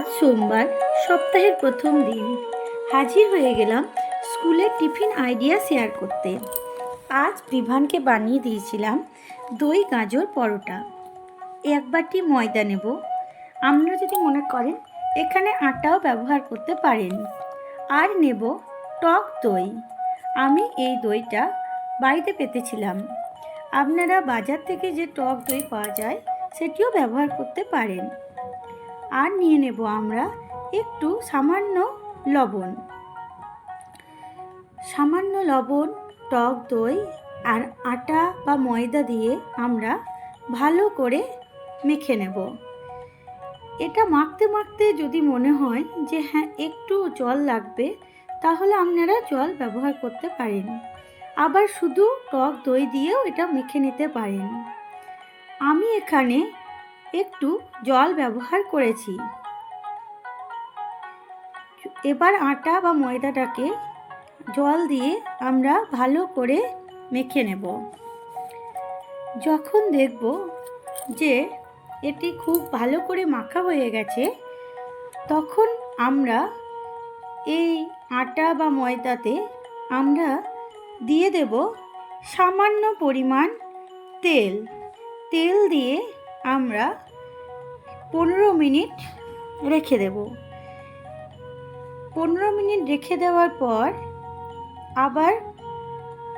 আজ সোমবার, সপ্তাহের প্রথম দিন। হাজির হয়ে গেলাম স্কুলের টিফিন আইডিয়া শেয়ার করতে। আজ বিভানকে বানিয়ে দিয়েছিলাম দই গাজর পরোটা। এক বাটি ময়দা নেব। আপনারা যদি মনে করেন এখানে আটাও ব্যবহার করতে পারেন। আর নেব টক দই। আমি এই দইটা বাড়িতে পেতেছিলাম। আপনারা বাজার থেকে যে টক দই পাওয়া যায় সেটিও ব্যবহার করতে পারেন। আর নিয়ে নেব আমরা একটু সামান্য লবণ, টক দই আর আটা বা ময়দা দিয়ে আমরা ভালো করে মেখে নেব। এটা মাখতে মাখতে যদি মনে হয় যে হ্যাঁ একটু জল লাগবে, তাহলে আপনারা জল ব্যবহার করতে পারেন। আবার শুধু টক দই দিয়েও এটা মেখে নিতে পারেন। আমি এখানে একটু জল ব্যবহার করেছি। এবার আটা বা ময়দাটাকে জল দিয়ে আমরা ভালো করে মেখে নেব। যখন দেখব যে এটি খুব ভালো করে মাখা হয়ে গেছে, তখন আমরা এই আটা বা ময়দাতে আমরা দিয়ে দেব সামান্য পরিমাণ তেল। তেল দিয়ে আমরা 15 মিনিট রেখে দেব। 15 মিনিট রেখে দেওয়ার পর আবার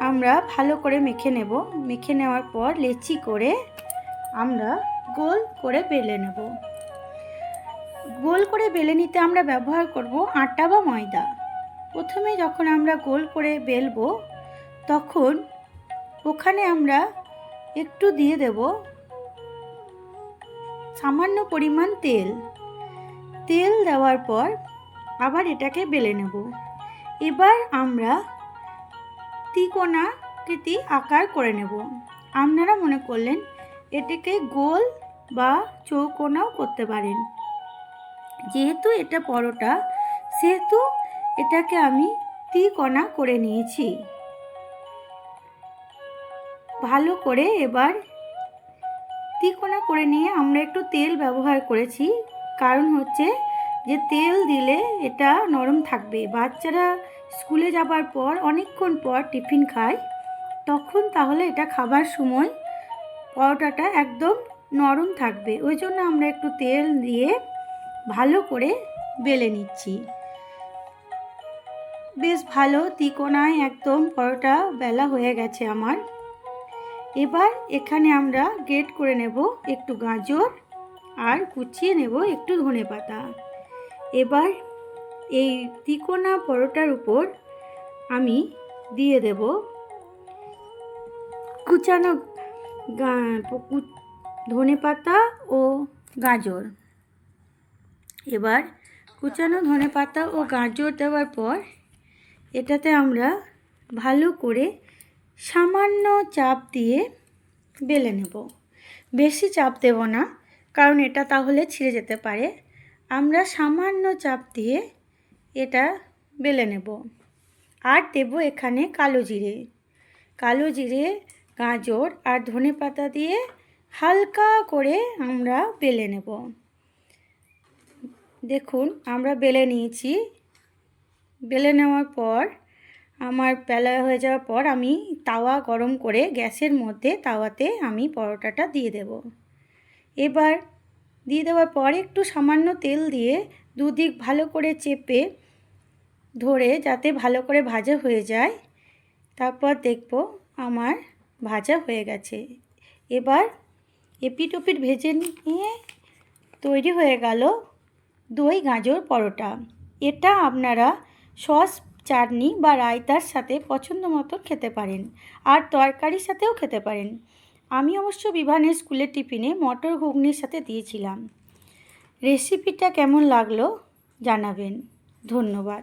আমরা ভালো করে মেখে নেব। মেখে নেওয়ার পর লেচি করে আমরা গোল করে বেলে নেব। গোল করে বেলে নিতে আমরা ব্যবহার করব আটা বা ময়দা। প্রথমে যখন আমরা গোল করে বেলবো, তখন ওখানে আমরা একটু দিয়ে দেব সামান্য পরিমাণ তেল। তেল দেওয়ার পর আবার এটাকে বেলে নেব। এবার আমরা ত্রিকোণাকৃতি আকার করে নেব। আপনারা মনে করলেন এটাকে গোল বা চৌকোনাও করতে পারেন। যেহেতু এটা পরোটা, সেহেতু এটাকে আমি ত্রিকোণা করে নিয়েছি। ভালো করে এবার ত্রিকোণা করে নিয়ে আমরা একটু তেল ব্যবহার করেছি। কারণ হচ্ছে যে তেল দিলে এটা নরম থাকবে। বাচ্চারা স্কুলে যাবার পর অনেকক্ষণ পর টিফিন খায়, তখন তাহলে এটা খাবার সময় পরোটাটা একদম নরম থাকবে। ওই জন্য আমরা একটু তেল দিয়ে ভালো করে বেলে নিচ্ছি। বেশ ভালো ত্রিকোণায় একদম পরোটা বেলা হয়ে গেছে আমার। এবার এখানে আমরা গ্রেট করে নেব একটু গাজর আর কুচিয়ে নেব একটু ধনেপাতা। এবার এই ত্রিকোণা পরোটার উপর আমি দিয়ে দেব কুচানো ধনেপাতা ও গাজর। এবার কুচানো ধনেপাতা ও গাজর দেওয়ার পর এটাতে আমরা ভালো করে সামান্য চাপ দিয়ে বেলে নেব। বেশি চাপ দেব না, কারণ এটা তাহলে ছিঁড়ে যেতে পারে। আমরা সামান্য চাপ দিয়ে এটা বেলে নেব। আর দেব এখানে কালো জিরে, গাজর আর ধনেপাতা দিয়ে হালকা করে আমরা বেলে নেব। দেখুন আমরা বেলে নিয়েছি। বেলে নেওয়ার পর আমার বেলা হয়ে যাওয়ার পর আমি তাওয়া গরম করে গ্যাসের মধ্যে তাওয়াতে আমি পরোটাটা দিয়ে দেব। এবার দিয়ে দেওয়ার পর একটু সামান্য তেল দিয়ে দুদিক ভালো করে চেপে ধরে যাতে ভালো করে ভাজা হয়ে যায়। তারপর দেখব আমার ভাজা হয়ে গেছে। এবার এপিট ওপিট ভেজে নিয়ে তৈরি হয়ে গেল দই গাজর পরোটা। এটা আপনারা সস, চাটনি বা রায়তার সাথে পছন্দ মতো খেতে পারেন, আর তরকারির সাথেও খেতে পারেন। আমি অবশ্য বিভানের স্কুলের টিফিনে মটর ঘুগনির সাথে দিয়েছিলাম। রেসিপিটা কেমন লাগলো জানাবেন। ধন্যবাদ।